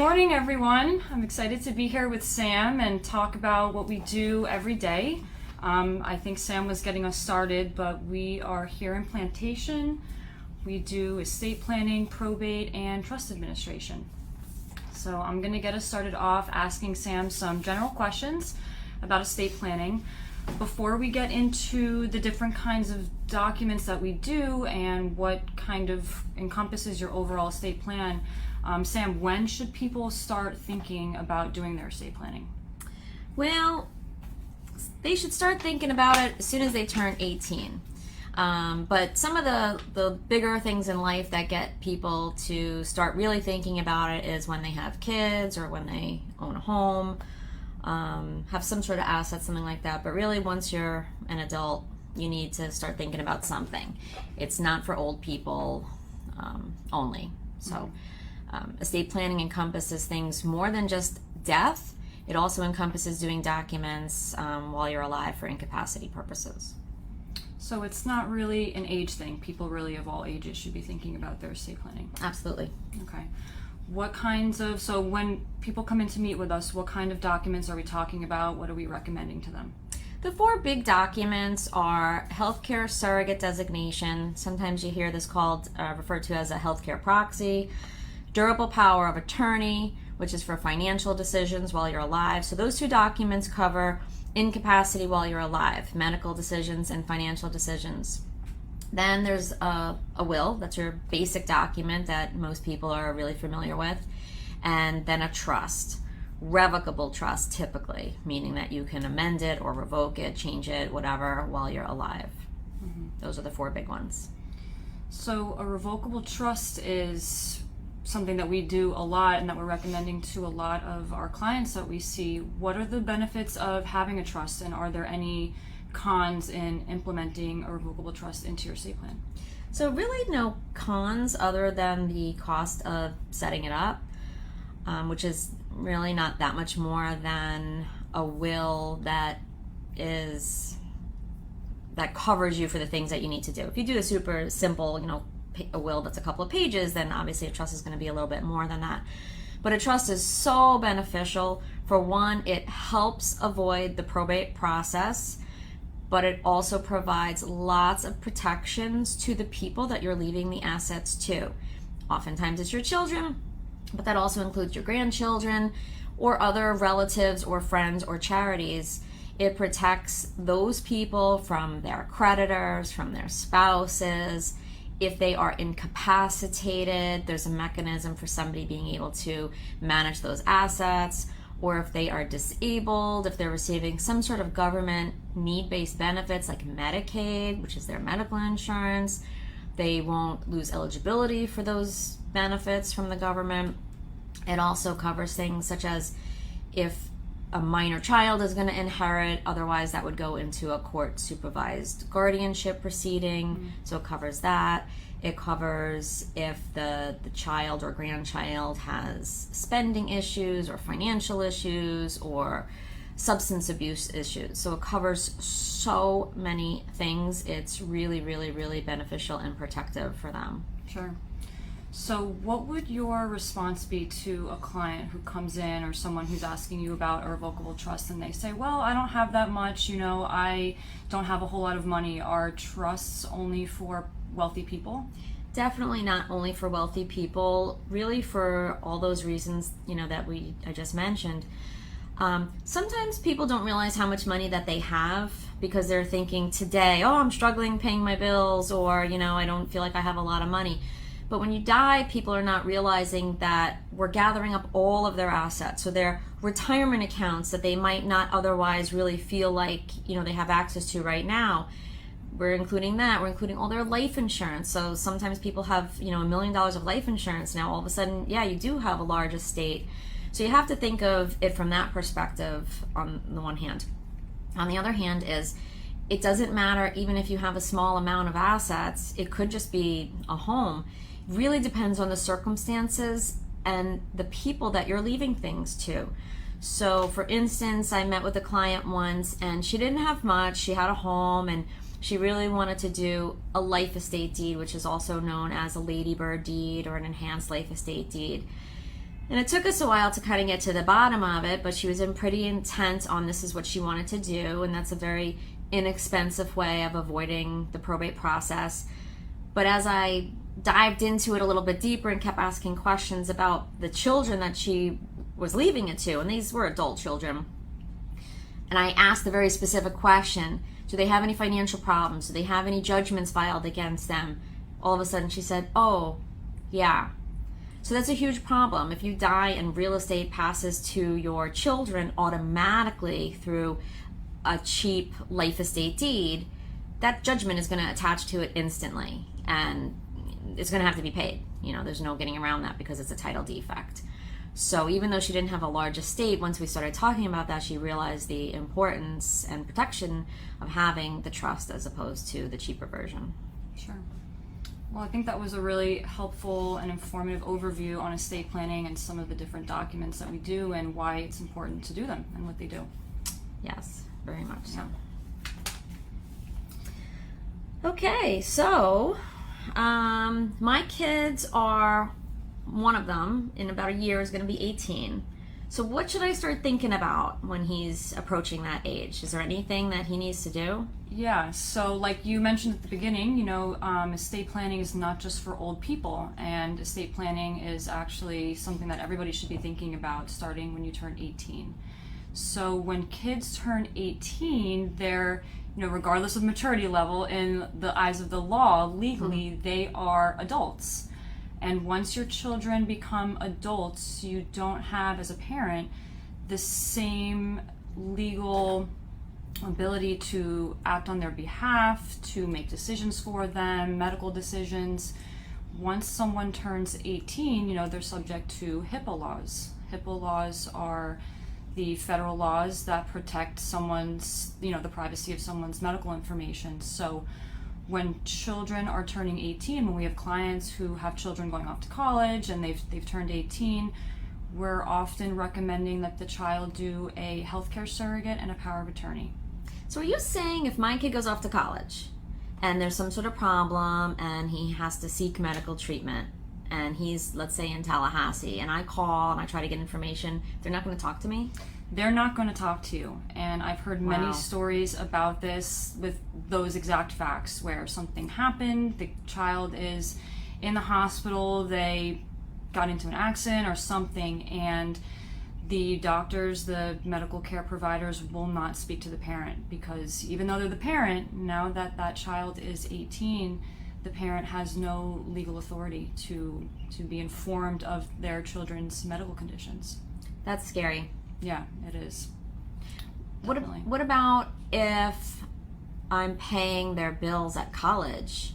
morning, everyone. I'm excited to be here with Sam and talk about what we do every day. I think Sam was getting us started, but we are here in Plantation. We do estate planning, probate, and trust administration. So I'm going to get us started off asking Sam some general questions about estate planning. Before we get into the different kinds of documents that we do and what kind of encompasses your overall estate plan, Sam, when should people start thinking about doing their estate planning? Well, they should start thinking about it as soon as they turn 18. But some of the bigger things in life that get people to start really thinking about it is when they have kids or when they own a home, have some sort of asset, something like that. But really, once you're an adult, you need to start thinking about something. It's not for old people only. So estate planning encompasses things more than just death. It also encompasses doing documents while you're alive for incapacity purposes. So it's not really an age thing. People really of all ages should be thinking about their estate planning. Absolutely. Okay. So when people come in to meet with us, what kind of documents are we talking about? What are we recommending to them? The four big documents are healthcare surrogate designation. Sometimes you hear this referred to as a healthcare proxy. Durable power of attorney, which is for financial decisions while you're alive. So those two documents cover incapacity while you're alive, medical decisions and financial decisions. Then there's a will. That's your basic document that most people are really familiar with. And then a trust. Revocable trust, typically, meaning that you can amend it or revoke it, change it, whatever, while you're alive. Those are the four big ones. So a revocable trust is something that we do a lot and that we're recommending to a lot of our clients that we see. What are the benefits of having a trust, and are there any cons in implementing a revocable trust into your estate plan? So really no cons other than the cost of setting it up, which is really not that much more than a will that covers you for the things that you need to do. If you do a super simple, a will that's a couple of pages, then obviously a trust is going to be a little bit more than that. But a trust is so beneficial. For one, it helps avoid the probate process, but it also provides lots of protections to the people that you're leaving the assets to. Oftentimes it's your children, but that also includes your grandchildren or other relatives or friends or charities. It protects those people from their creditors, from their spouses. If they are incapacitated, there's a mechanism for somebody being able to manage those assets. Or if they are disabled, if they're receiving some sort of government need-based benefits like Medicaid, which is their medical insurance, they won't lose eligibility for those benefits from the government. It also covers things such as if a minor child is going to inherit, otherwise that would go into a court-supervised guardianship proceeding, so it covers that. It covers if the child or grandchild has spending issues or financial issues or substance abuse issues. So it covers so many things. It's really, really, really beneficial and protective for them. Sure. So what would your response be to a client who comes in or someone who's asking you about a revocable trust and they say, well, I don't have that much, I don't have a whole lot of money. Are trusts only for wealthy people? Definitely not only for wealthy people, really for all those reasons, that I just mentioned. Sometimes people don't realize how much money that they have because they're thinking today, oh, I'm struggling paying my bills, or, I don't feel like I have a lot of money. But when you die, people are not realizing that we're gathering up all of their assets. So their retirement accounts that they might not otherwise really feel like, they have access to right now. We're including that. We're including all their life insurance. So sometimes people have, $1 million of life insurance. Now all of a sudden, you do have a large estate. So you have to think of it from that perspective on the one hand. On the other hand is, it doesn't matter even if you have a small amount of assets. It could just be a home. Really depends on the circumstances and the people that you're leaving things to. So for instance, I met with a client once and she didn't have much. She had a home and she really wanted to do a life estate deed, which is also known as a ladybird deed or an enhanced life estate deed. And it took us a while to kind of get to the bottom of it, but she was in pretty intent on this is what she wanted to do, and that's a very inexpensive way of avoiding the probate process. But as I dived into it a little bit deeper and kept asking questions about the children that she was leaving it to, and these were adult children, and I asked the very specific question, do they have any financial problems? Do they have any judgments filed against them? All of a sudden she said, oh, yeah. So that's a huge problem. If you die and real estate passes to your children automatically through a cheap life estate deed, that judgment is going to attach to it instantly, and it's going to have to be paid. You know, there's no getting around that because it's a title defect. So even though she didn't have a large estate, once we started talking about that, she realized the importance and protection of having the trust as opposed to the cheaper version. Sure. Well, I think that was a really helpful and informative overview on estate planning and some of the different documents that we do and why it's important to do them and what they do. Yes, very much so. Yeah. Okay, so my kids are, one of them in about a year is going to be 18. So what should I start thinking about when he's approaching that age? Is there anything that he needs to do? Yeah, so like you mentioned at the beginning, you know, estate planning is not just for old people, and estate planning is actually something that everybody should be thinking about starting when you turn 18. So when kids turn 18, they're, you know, regardless of maturity level, in the eyes of the law, legally, they are adults. And once your children become adults, you don't have, as a parent, the same legal ability to act on their behalf, to make decisions for them, medical decisions. Once someone turns 18, you know, they're subject to HIPAA laws. HIPAA laws are the federal laws that protect someone's, you know, the privacy of someone's medical information. So when children are turning 18, when we have clients who have children going off to college and they've turned 18, we're often recommending that the child do a healthcare surrogate and a power of attorney. So are you saying if my kid goes off to college and there's some sort of problem and he has to seek medical treatment and he's, let's say, in Tallahassee, and I call and I try to get information, they're not going to talk to me? They're not going to talk to you. And I've heard many stories about this with those exact facts where something happened, the child is in the hospital, they got into an accident or something, and the doctors, the medical care providers will not speak to the parent, because even though they're the parent, now that that child is 18, the parent has no legal authority to be informed of their children's medical conditions. That's scary. Yeah, it is. What about if I'm paying their bills at college?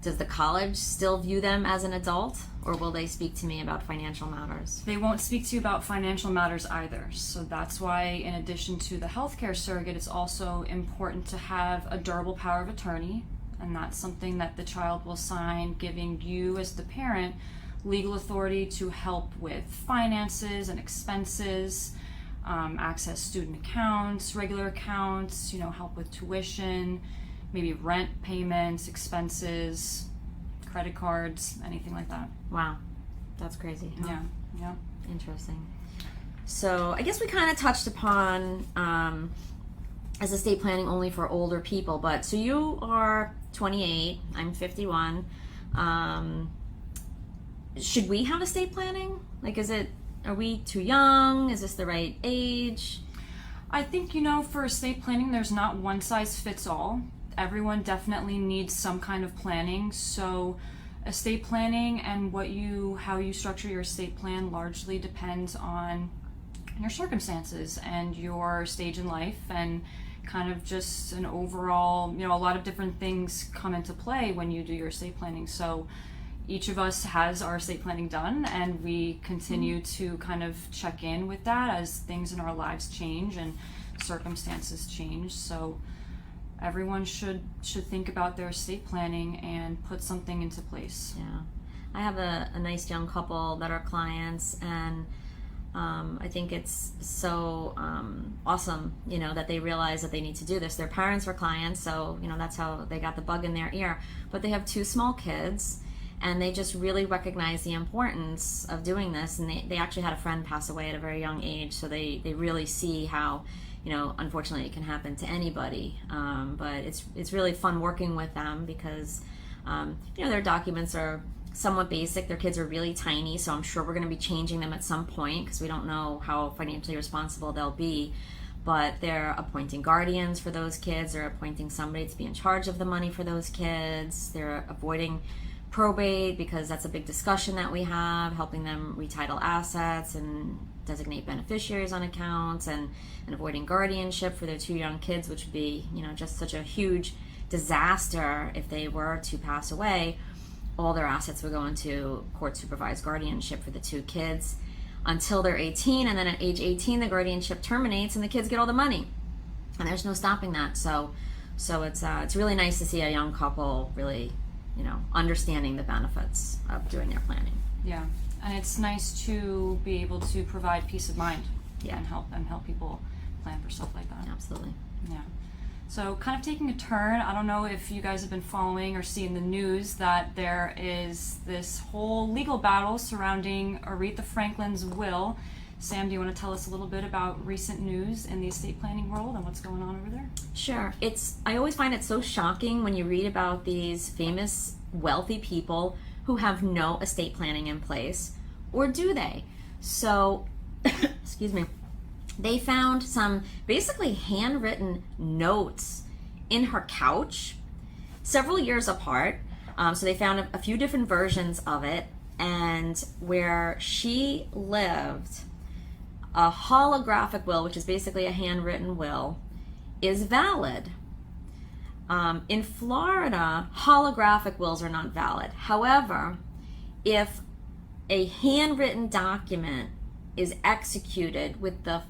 Does the college still view them as an adult, or will they speak to me about financial matters? They won't speak to you about financial matters either. So that's why, in addition to the healthcare surrogate, it's also important to have a durable power of attorney, and that's something that the child will sign, giving you as the parent legal authority to help with finances and expenses, access student accounts, regular accounts, you know, help with tuition, maybe rent payments, expenses, credit cards, anything like that. Wow, that's crazy. Huh? Yeah. Interesting. So I guess we kind of touched upon as estate planning only for older people, but so you are 28, I'm 51. Should we have estate planning? Like, are we too young? Is this the right age? I think, you know, for estate planning, there's not one size fits all. Everyone definitely needs some kind of planning. So estate planning and how you structure your estate plan largely depends on your circumstances and your stage in life, and kind of just an overall, you know, a lot of different things come into play when you do your estate planning. So each of us has our estate planning done, and we continue to kind of check in with that as things in our lives change and circumstances change. So everyone should think about their estate planning and put something into place. Yeah. I have a nice young couple that are clients, and I think it's so awesome, you know, that they realize that they need to do this. Their parents were clients, so, you know, that's how they got the bug in their ear. But they have two small kids, And they just really recognize the importance of doing this. And they actually had a friend pass away at a very young age, so they really see how, unfortunately it can happen to anybody. But it's really fun working with them because, their documents are somewhat basic. Their kids are really tiny, so I'm sure we're going to be changing them at some point because we don't know how financially responsible they'll be. But they're appointing guardians for those kids. They're appointing somebody to be in charge of the money for those kids. They're avoiding probate because that's a big discussion that we have, helping them retitle assets and designate beneficiaries on accounts, and avoiding guardianship for their 2 young kids, which would be, just such a huge disaster if they were to pass away. All their assets would go into court supervised guardianship for the 2 kids until they're 18, and then at age 18 the guardianship terminates and the kids get all the money, and there's no stopping that. So it's really nice to see a young couple really understanding the benefits of doing their planning. Yeah, and it's nice to be able to provide peace of mind. Yeah. And help people plan for stuff like that. Absolutely. Yeah. So kind of taking a turn, I don't know if you guys have been following or seeing the news that there is this whole legal battle surrounding Aretha Franklin's will. Sam, do you want to tell us a little bit about recent news in the estate planning world and what's going on over there? Sure. I always find it so shocking when you read about these famous wealthy people who have no estate planning in place, or do they? So, excuse me, they found some basically handwritten notes in her couch several years apart. So they found a few different versions of it, and where she lived, a holographic will, which is basically a handwritten will, is valid. In Florida, holographic wills are not valid. However, if a handwritten document is executed with the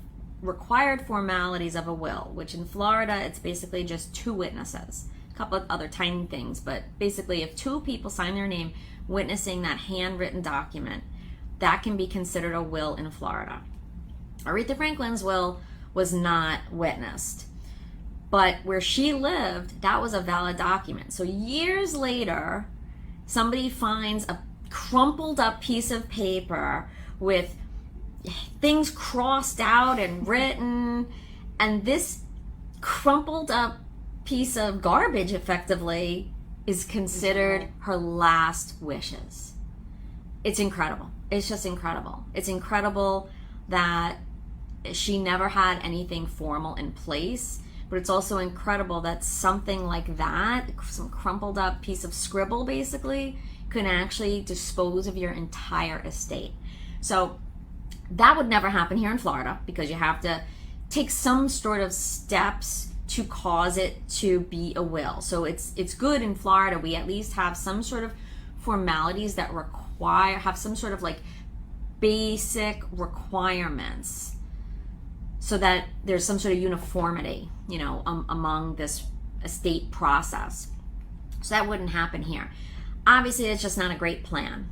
required formalities of a will, which in Florida it's basically just 2 witnesses, a couple of other tiny things, but basically if 2 people sign their name witnessing that handwritten document, that can be considered a will in Florida. Aretha Franklin's will was not witnessed, but where she lived, that was a valid document. So years later, somebody finds a crumpled up piece of paper with things crossed out and written, and this crumpled up piece of garbage effectively is considered her last wishes. It's incredible. It's just incredible. It's incredible that she never had anything formal in place, but it's also incredible that something like that, some crumpled up piece of scribble basically, can actually dispose of your entire estate. So that would never happen here in Florida because you have to take some sort of steps to cause it to be a will. So it's good in Florida. We at least have some sort of formalities that have some sort of like basic requirements so that there's some sort of uniformity, among this estate process. So that wouldn't happen here. Obviously, it's just not a great plan.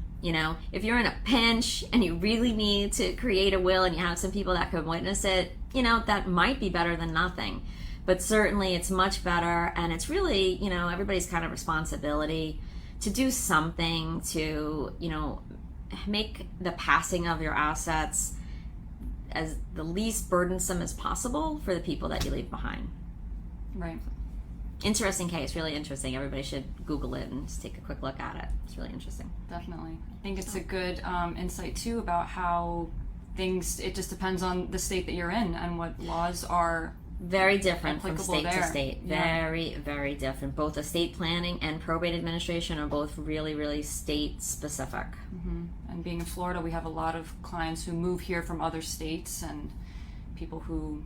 If you're in a pinch and you really need to create a will and you have some people that could witness it, that might be better than nothing. But certainly it's much better, and it's really, everybody's kind of responsibility to do something to, make the passing of your assets as the least burdensome as possible for the people that you leave behind. Right. Interesting case, really interesting. Everybody should Google it and just take a quick look at it. It's really interesting. Definitely. I think it's a good insight too about how it just depends on the state that you're in and what laws are very different from applicable state there. to state. Yeah. Very, very different. Both estate planning and probate administration are both really, really state specific. Mm-hmm. And being in Florida, we have a lot of clients who move here from other states and people who,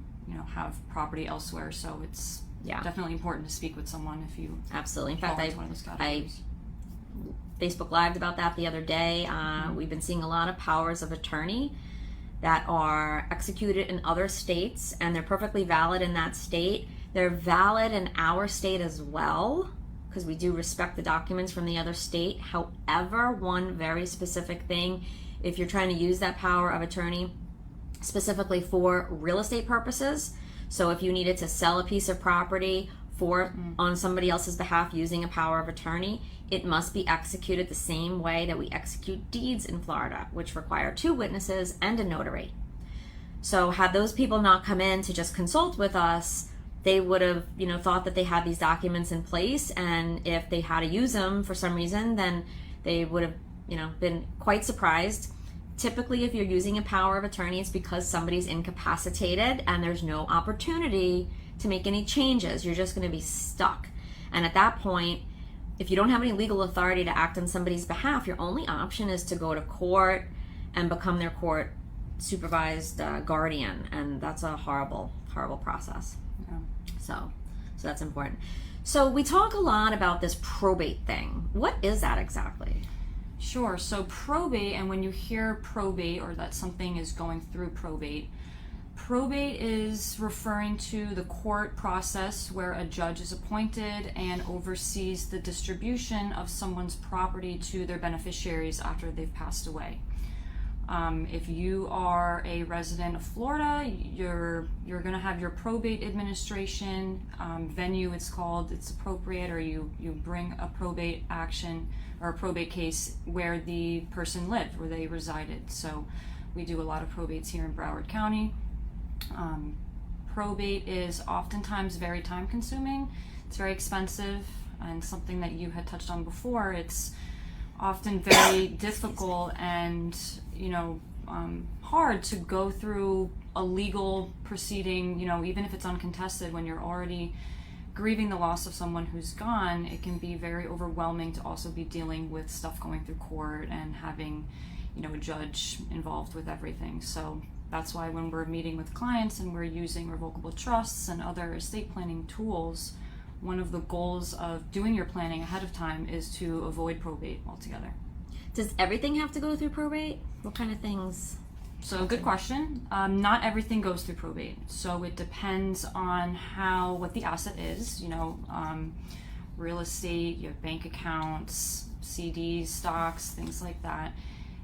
have property elsewhere. So it's definitely important to speak with someone if you absolutely. In fact, fall into one of those I categories. Facebook Lived about that the other day. We've been seeing a lot of powers of attorney that are executed in other states, and they're perfectly valid in that state. They're valid in our state as well, because we do respect the documents from the other state. However, one very specific thing, if you're trying to use that power of attorney specifically for real estate purposes, so if you needed to sell a piece of property for on somebody else's behalf using a power of attorney, it must be executed the same way that we execute deeds in Florida, which require 2 witnesses and a notary. So had those people not come in to just consult with us, they would have, thought that they had these documents in place, and if they had to use them for some reason, then they would have, been quite surprised. Typically, if you're using a power of attorney, it's because somebody's incapacitated and there's no opportunity to make any changes. You're just going to be stuck. And at that point, if you don't have any legal authority to act on somebody's behalf, your only option is to go to court and become their court supervised guardian. And that's a horrible, horrible process. Yeah. So that's important. So we talk a lot about this probate thing. What is that exactly? Sure. So probate, and when you hear probate or that something is going through probate, probate is referring to the court process where a judge is appointed and oversees the distribution of someone's property to their beneficiaries after they've passed away. If you are a resident of Florida, you're going to have your probate administration venue. It's appropriate, or you bring a probate action or a probate case where the person lived, where they resided. So we do a lot of probates here in Broward County. Probate is oftentimes very time consuming. It's very expensive, and something that you had touched on before. It's often very difficult and hard to go through a legal proceeding, even if it's uncontested. When you're already grieving the loss of someone who's gone, it can be very overwhelming to also be dealing with stuff going through court and having a judge involved with everything. So that's why when we're meeting with clients and we're using revocable trusts and other estate planning tools, one of the goals of doing your planning ahead of time is to avoid probate altogether. Does everything have to go through probate? What kind of things? So good question. Not everything goes through probate. So it depends on what the asset is. Real estate, you have bank accounts, CDs, stocks, things like that.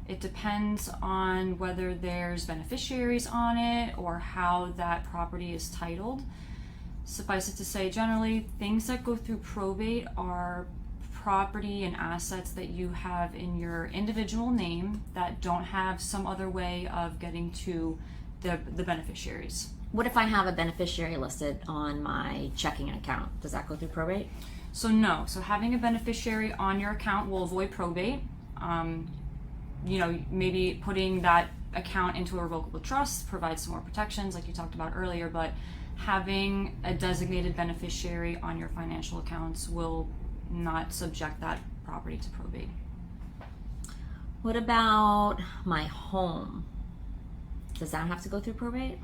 It depends on whether there's beneficiaries on it or how that property is titled. Suffice it to say, generally, things that go through probate are property and assets that you have in your individual name that don't have some other way of getting to the beneficiaries. What if I have a beneficiary listed on my checking account? Does that go through probate? So no. So having a beneficiary on your account will avoid probate. Maybe putting that account into a revocable trust provides some more protections, like you talked about earlier, but having a designated beneficiary on your financial accounts will not subject that property to probate. What about my home? Does that have to go through probate?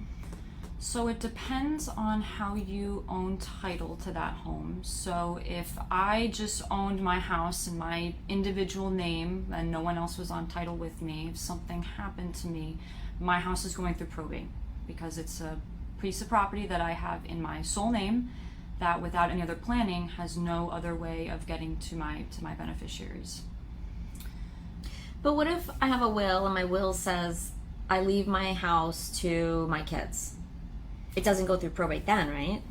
So it depends on how you own title to that home. So if I just owned my house in my individual name and no one else was on title with me, if something happened to me, my house is going through probate because it's a piece of property that I have in my sole name that without any other planning has no other way of getting to my beneficiaries. But what if I have a will and my will says I leave my house to my kids? It doesn't go through probate then, right?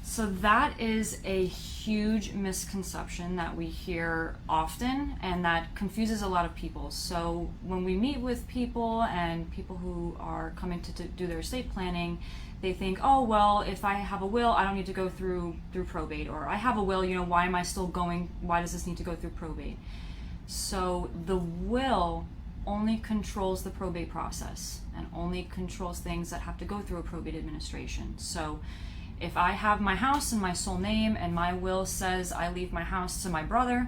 So that is a huge misconception that we hear often, and that confuses a lot of people. So when we meet with people and people who are coming to do their estate planning, they think, oh, well, if I have a will, I don't need to go through probate. Or I have a will, why does this need to go through probate? So the will only controls the probate process and only controls things that have to go through a probate administration. So if I have my house in my sole name and my will says I leave my house to my brother,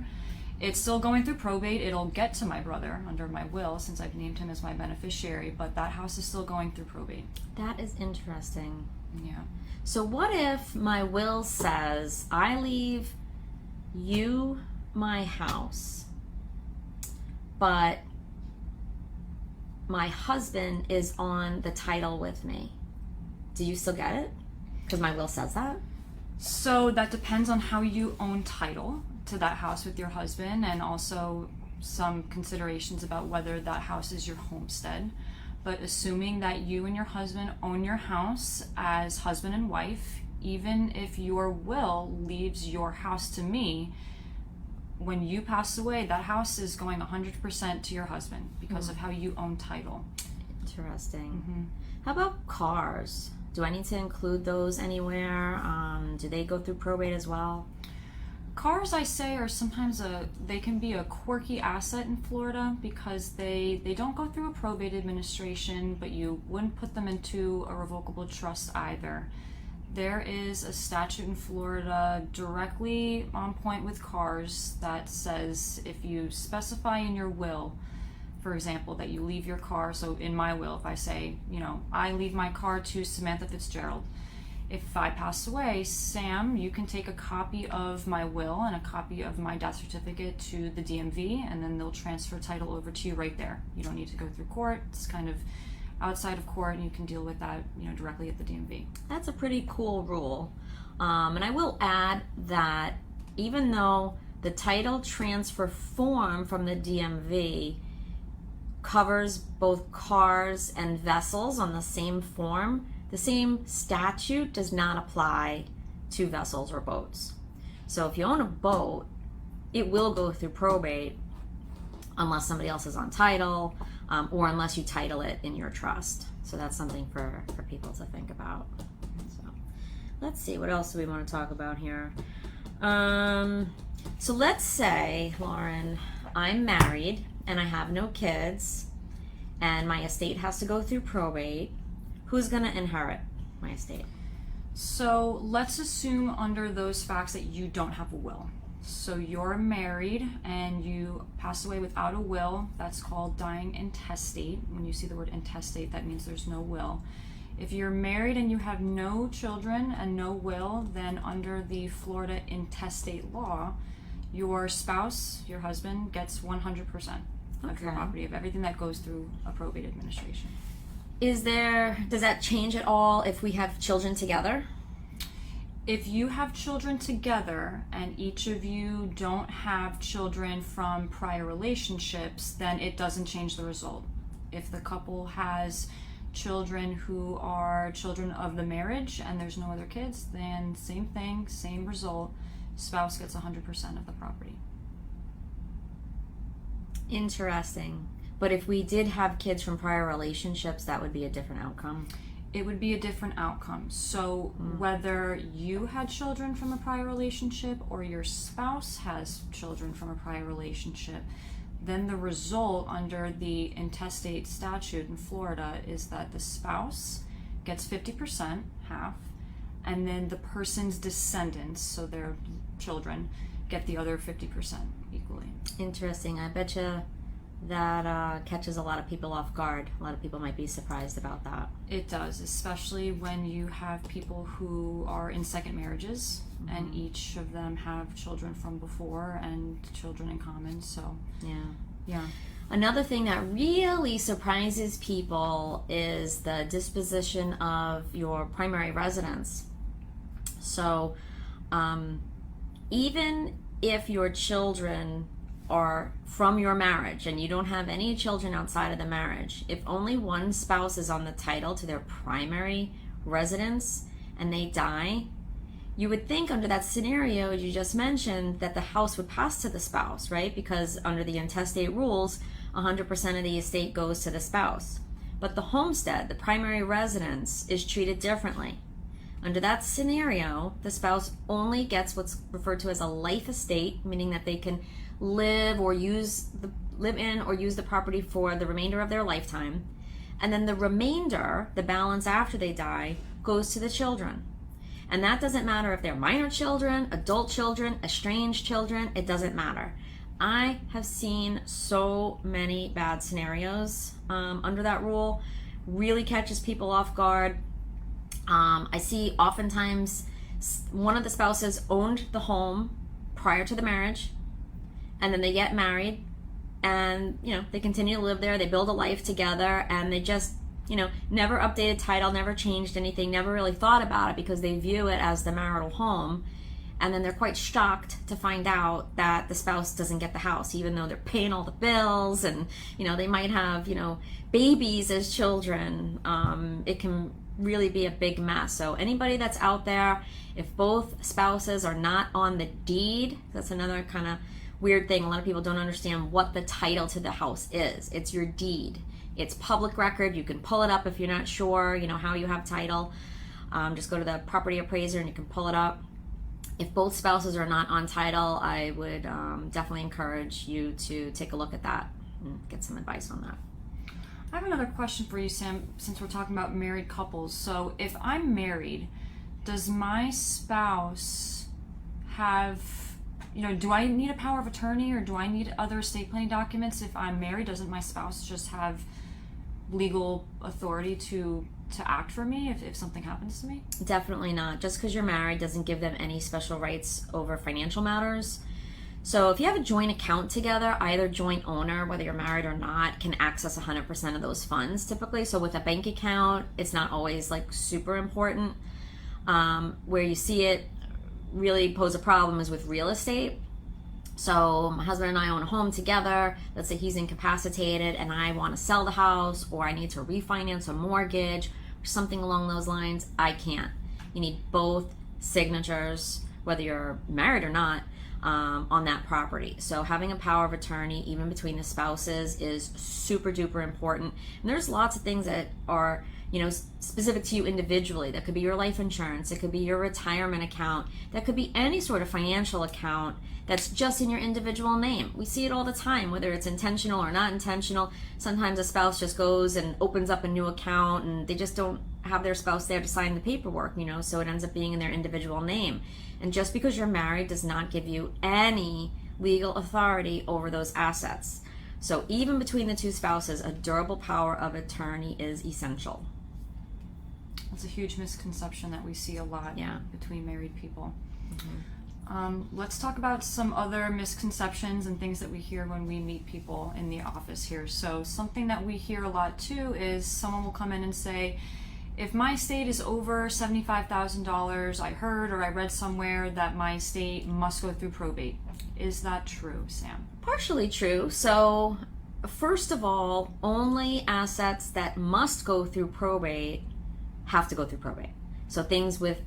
it's still going through probate. It'll get to my brother under my will since I've named him as my beneficiary, but that house is still going through probate. That is interesting. Yeah. So what if my will says I leave you my house, but my husband is on the title with me? Do you still get it? Because my will says that? So that depends on how you own title to that house with your husband, and also some considerations about whether that house is your homestead. But assuming that you and your husband own your house as husband and wife, even if your will leaves your house to me, when you pass away, that house is going 100% to your husband because of how you own title. Interesting. How about cars? Do I need to include those anywhere? Do they go through probate as well? Cars, I say, are sometimes they can be a quirky asset in Florida because they don't go through a probate administration, but you wouldn't put them into a revocable trust either. There is a statute in Florida directly on point with cars that says if you specify in your will, for example, that you leave your car, so in my will, if I say, I leave my car to Samantha Fitzgerald, if I pass away, Sam, you can take a copy of my will and a copy of my death certificate to the DMV, and then they'll transfer title over to you right there. You don't need to go through court. It's kind of outside of court, and you can deal with that, directly at the DMV. That's a pretty cool rule. And I will add that even though the title transfer form from the DMV covers both cars and vessels on the same form, the same statute does not apply to vessels or boats. So if you own a boat, it will go through probate unless somebody else is on title, or unless you title it in your trust. So that's something for people to think about. So let's see, what else do we want to talk about here? So let's say, Lauren, I'm married and I have no kids and my estate has to go through probate. Who's going to inherit my estate? So let's assume under those facts that you don't have a will. So you're married and you pass away without a will. That's called dying intestate. When you see the word intestate, that means there's no will. If you're married and you have no children and no will, then under the Florida intestate law, your spouse, your husband, gets 100% of your property, of everything that goes through a probate administration. Does that change at all if we have children together? If you have children together and each of you don't have children from prior relationships, then it doesn't change the result. If the couple has children who are children of the marriage and there's no other kids, then same thing, same result. Spouse gets 100% of the property. Interesting. But if we did have kids from prior relationships, that would be a different outcome. It would be a different outcome. So whether you had children from a prior relationship or your spouse has children from a prior relationship, then the result under the intestate statute in Florida is that the spouse gets 50%, half, and then the person's descendants, so their children, get the other 50% equally. Interesting. I bet you that catches a lot of people off guard. A lot of people might be surprised about that. It does, especially when you have people who are in second marriages and each of them have children from before and children in common. So yeah. Another thing that really surprises people is the disposition of your primary residence. So even if your children are from your marriage and you don't have any children outside of the marriage, if only one spouse is on the title to their primary residence and they die, you would think under that scenario you just mentioned that the house would pass to the spouse, right? Because under the intestate rules, 100% of the estate goes to the spouse. But the homestead, the primary residence, is treated differently. Under that scenario, the spouse only gets what's referred to as a life estate, meaning that they can live in or use the property for the remainder of their lifetime. And then the remainder, the balance after they die, goes to the children. And that doesn't matter if they're minor children, adult children, estranged children, it doesn't matter. I have seen so many bad scenarios under that rule. Really catches people off guard. I see oftentimes one of the spouses owned the home prior to the marriage, and then they get married and they continue to live there, they build a life together, and they just never updated title, never changed anything, never really thought about it because they view it as the marital home. And then they're quite shocked to find out that the spouse doesn't get the house, even though they're paying all the bills and they might have babies as children. It can really be a big mess. So anybody that's out there, if both spouses are not on the deed, that's another kind of weird thing. A lot of people don't understand what the title to the house is. It's your deed. It's public record. You can pull it up if you're not sure, how you have title. Just go to the property appraiser and you can pull it up. If both spouses are not on title, I would definitely encourage you to take a look at that and get some advice on that. I have another question for you, Sam, since we're talking about married couples. So if I'm married, does my spouse have, do I need a power of attorney or do I need other estate planning documents? If I'm married, doesn't my spouse just have legal authority to act for me if something happens to me? Definitely not. Just because you're married doesn't give them any special rights over financial matters. So if you have a joint account together, either joint owner, whether you're married or not, can access 100% of those funds typically. So with a bank account, it's not always like super important. Where you see it really pose a problem is with real estate. So my husband and I own a home together. Let's say he's incapacitated and I want to sell the house, or I need to refinance a mortgage or something along those lines. I can't. You need both signatures, whether you're married or not, on that property. So having a power of attorney, even between the spouses, is super duper important. And there's lots of things that are, specific to you individually. That could be your life insurance. It could be your retirement account. That could be any sort of financial account that's just in your individual name. We see it all the time, whether it's intentional or not intentional. Sometimes a spouse just goes and opens up a new account and they just don't have their spouse there to sign the paperwork, so it ends up being in their individual name. And just because you're married does not give you any legal authority over those assets. So even between the two spouses, a durable power of attorney is essential. That's a huge misconception that we see a lot between married people. Mm-hmm. Let's talk about some other misconceptions and things that we hear when we meet people in the office here. So something that we hear a lot too is someone will come in and say, if my estate is over $75,000, I heard or I read somewhere that my estate must go through probate. Is that true, Sam? Partially true. So first of all, only assets that must go through probate have to go through probate. So things with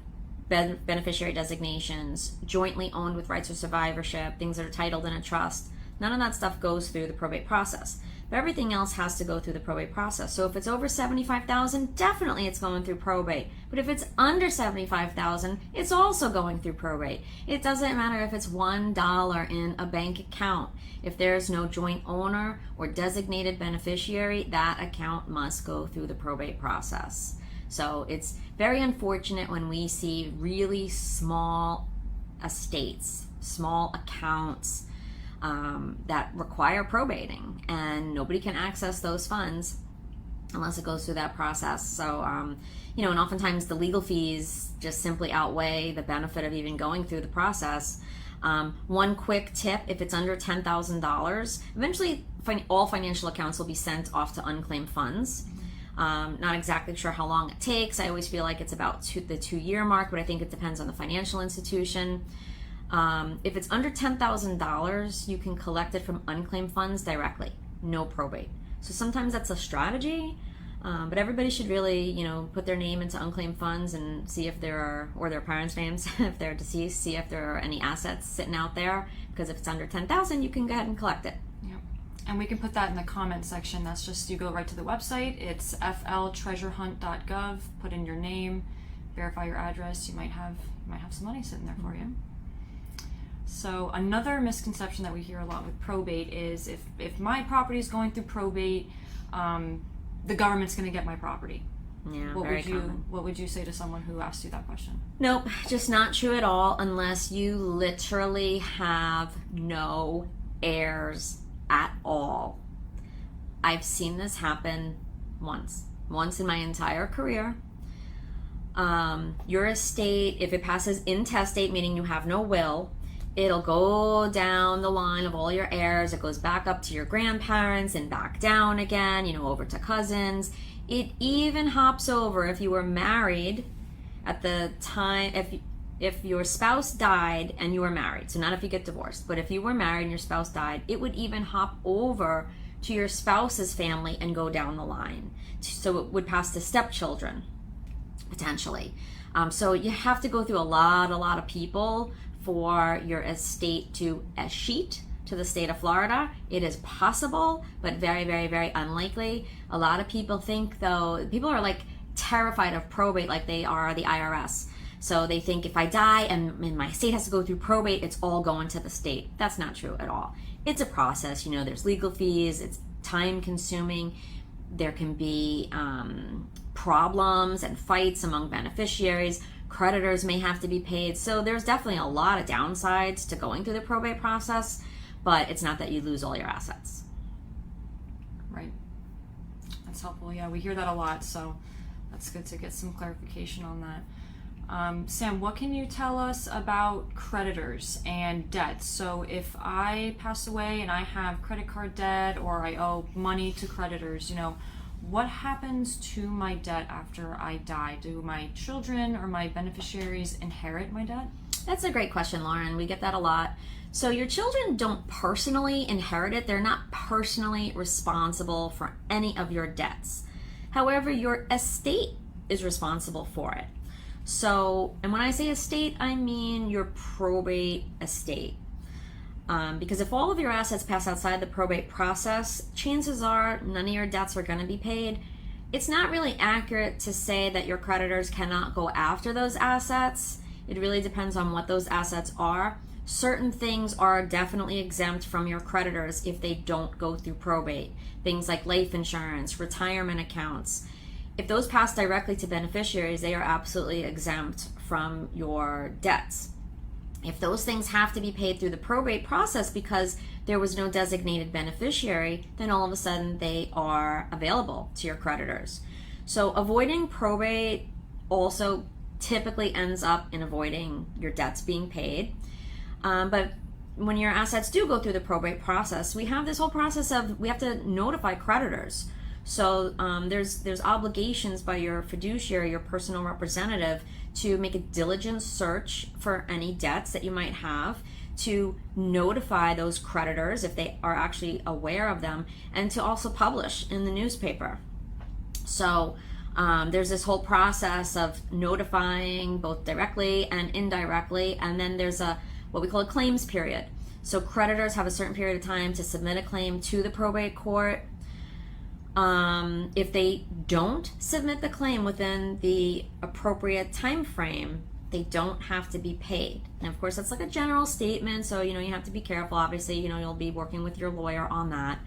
beneficiary designations, jointly owned with rights of survivorship, things that are titled in a trust, none of that stuff goes through the probate process. But everything else has to go through the probate process. So if it's over $75,000, definitely it's going through probate. But if it's under $75,000, it's also going through probate. It doesn't matter if it's $1 in a bank account. If there's no joint owner or designated beneficiary, that account must go through the probate process. So it's very unfortunate when we see really small estates, small accounts, that require probating, and nobody can access those funds unless it goes through that process. So, and oftentimes the legal fees just simply outweigh the benefit of even going through the process. One quick tip, if it's under $10,000, eventually all financial accounts will be sent off to unclaimed funds. Not exactly sure how long it takes. I always feel like it's about the 2-year mark, but I think it depends on the financial institution. If it's under $10,000, you can collect it from unclaimed funds directly, no probate. So sometimes that's a strategy, but everybody should really, put their name into unclaimed funds and see if there are, or their parents' names if they're deceased, see if there are any assets sitting out there. Because if it's under $10,000, you can go ahead and collect it. Yep. And we can put that in the comment section. That's just, you go right to the website. It's fltreasurehunt.gov. Put in your name, verify your address. You might have some money sitting there for you. So another misconception that we hear a lot with probate is if my property is going through probate, the government's going to get my property. Yeah, What would you say to someone who asked you that question? Nope, just not true at all, unless you literally have no heirs at all. I've seen this happen once in my entire career. Your estate, if it passes intestate, meaning you have no will, it'll go down the line of all your heirs. It goes back up to your grandparents and back down again, over to cousins. It even hops over if you were married at the time, if your spouse died and you were married, so not if you get divorced, but if you were married and your spouse died, it would even hop over to your spouse's family and go down the line. So it would pass to stepchildren. potentially. So you have to go through a lot of people for your estate to escheat to the state of Florida. It is possible, but very, very, very unlikely. A lot of people think, though, people are like terrified of probate like they are the IRS. So they think if I die and my estate has to go through probate, it's all going to the state. That's not true at all. It's a process. There's legal fees. It's time consuming. There can be problems and fights among beneficiaries. Creditors may have to be paid. So there's definitely a lot of downsides to going through the probate process, but it's not that you lose all your assets. Right. That's helpful. Yeah, we hear that a lot, so that's good to get some clarification on that. Sam, what can you tell us about creditors and debts? So if I pass away and I have credit card debt or I owe money to creditors, what happens to my debt after I die? Do my children or my beneficiaries inherit my debt? That's a great question, Lauren. We get that a lot. So your children don't personally inherit it. They're not personally responsible for any of your debts. However, your estate is responsible for it. So, and when I say estate, I mean your probate estate. Because if all of your assets pass outside the probate process, chances are none of your debts are going to be paid. It's not really accurate to say that your creditors cannot go after those assets. It really depends on what those assets are. Certain things are definitely exempt from your creditors if they don't go through probate. Things like life insurance, retirement accounts. If those pass directly to beneficiaries, they are absolutely exempt from your debts. If those things have to be paid through the probate process because there was no designated beneficiary, then all of a sudden they are available to your creditors. So avoiding probate also typically ends up in avoiding your debts being paid. But when your assets do go through the probate process, we have this whole process of we have to notify creditors. So there's obligations by your fiduciary, your personal representative, to make a diligent search for any debts that you might have, to notify those creditors if they are actually aware of them, and to also publish in the newspaper. So there's this whole process of notifying both directly and indirectly, and then there's what we call a claims period. So creditors have a certain period of time to submit a claim to the probate court. If they don't submit the claim within the appropriate time frame, they don't have to be paid. And of course, that's like a general statement, so you have to be careful. Obviously, you'll be working with your lawyer on that.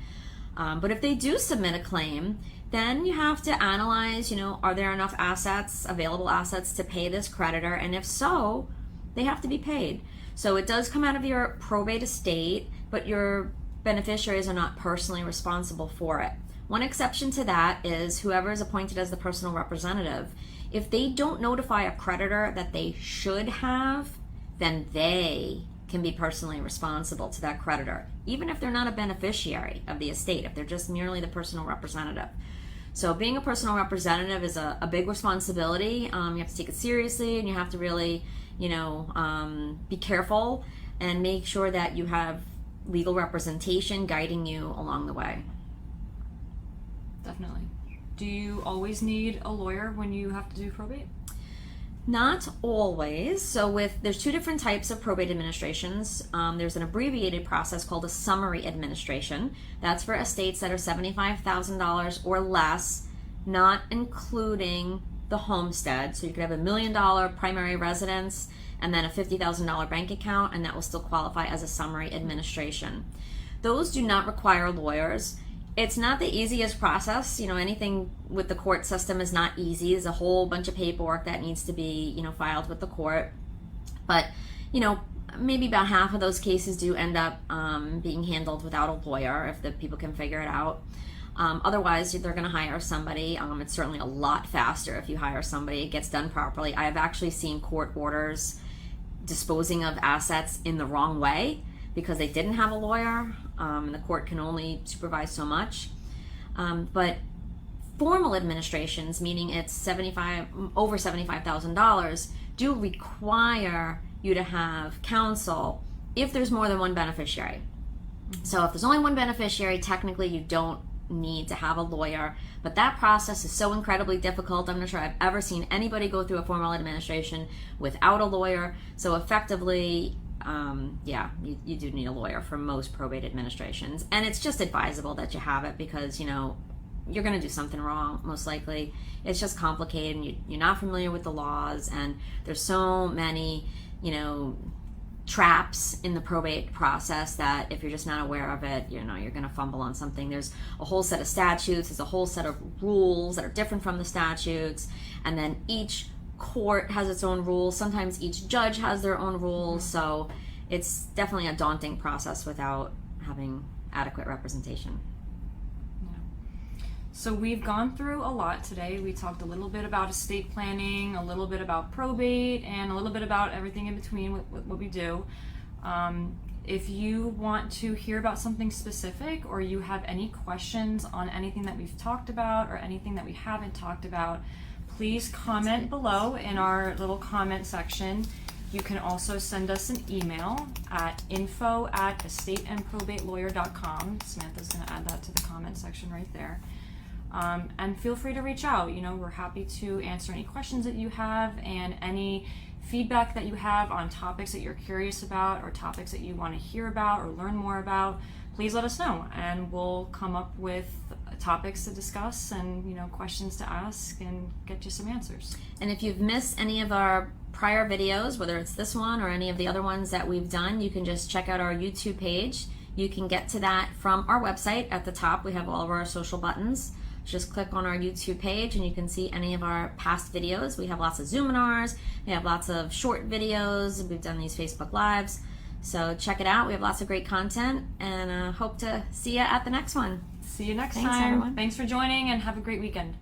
But if they do submit a claim, then you have to analyze, are there enough assets, available assets, to pay this creditor? And if so, they have to be paid. So it does come out of your probate estate, but your beneficiaries are not personally responsible for it. One exception to that is whoever is appointed as the personal representative. If they don't notify a creditor that they should have, then they can be personally responsible to that creditor, even if they're not a beneficiary of the estate, if they're just merely the personal representative. So being a personal representative is a big responsibility. You have to take it seriously, and you have to really, be careful and make sure that you have legal representation guiding you along the way. Definitely. Do you always need a lawyer when you have to do probate? Not always. So there's two different types of probate administrations. There's an abbreviated process called a summary administration. That's for estates that are $75,000 or less, not including the homestead. So you could have $1 million primary residence and then a $50,000 bank account, and that will still qualify as a summary administration. Those do not require lawyers. It's not the easiest process. Anything with the court system is not easy. There's a whole bunch of paperwork that needs to be, filed with the court. But, maybe about half of those cases do end up being handled without a lawyer if the people can figure it out. Otherwise, they're going to hire somebody. It's certainly a lot faster if you hire somebody. It gets done properly. I have actually seen court orders disposing of assets in the wrong way because they didn't have a lawyer. And the court can only supervise so much. But formal administrations, meaning it's over $75,000, do require you to have counsel if there's more than one beneficiary. So if there's only one beneficiary, technically you don't need to have a lawyer, but that process is so incredibly difficult. I'm not sure I've ever seen anybody go through a formal administration without a lawyer. So effectively, you do need a lawyer for most probate administrations, and it's just advisable that you have it because you're going to do something wrong, most likely. It's just complicated, and you're not familiar with the laws, and there's so many traps in the probate process that if you're just not aware of it, you're going to fumble on something. There's a whole set of statutes, there's a whole set of rules that are different from the statutes, and then each court has its own rules. Sometimes each judge has their own rules, so it's definitely a daunting process without having adequate representation. So we've gone through a lot today. We talked a little bit about estate planning, a little bit about probate, and a little bit about everything in between what we do. If you want to hear about something specific, or you have any questions on anything that we've talked about or anything that we haven't talked about, please comment below in our little comment section. You can also send us an email at info@estateandprobatelawyers.com. Samantha's going to add that to the comment section right there. And feel free to reach out. We're happy to answer any questions that you have, and any feedback that you have on topics that you're curious about or topics that you want to hear about or learn more about. Please let us know, and we'll come up with topics to discuss and questions to ask and get you some answers. And if you've missed any of our prior videos, whether it's this one or any of the other ones that we've done, you can just check out our YouTube page. You can get to that from our website. At the top we have all of our social buttons. Just click on our YouTube page and you can see any of our past videos. We have lots of Zoominars, we have lots of short videos, we've done these Facebook Lives. So check it out. We have lots of great content, and hope to see you at the next one. See you next Thanks, time. everyone. Thanks for joining, and have a great weekend.